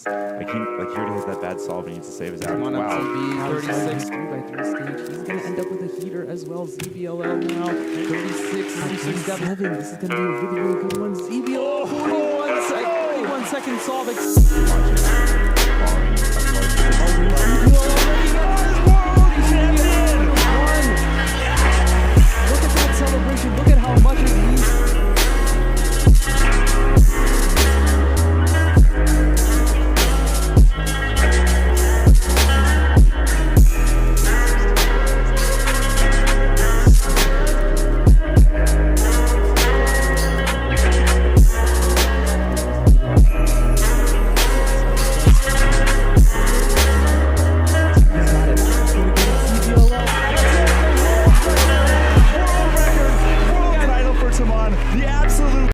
Like he already has that bad solve and he needs to save his ass. Come on, Wow. MTB, 36. 3x3 stage. He's going to end up with a heater as well. ZBLL now, 36, 67. This is going to be a really, really good one. ZBLL, 41 second solve. Look at that celebration. Look at how much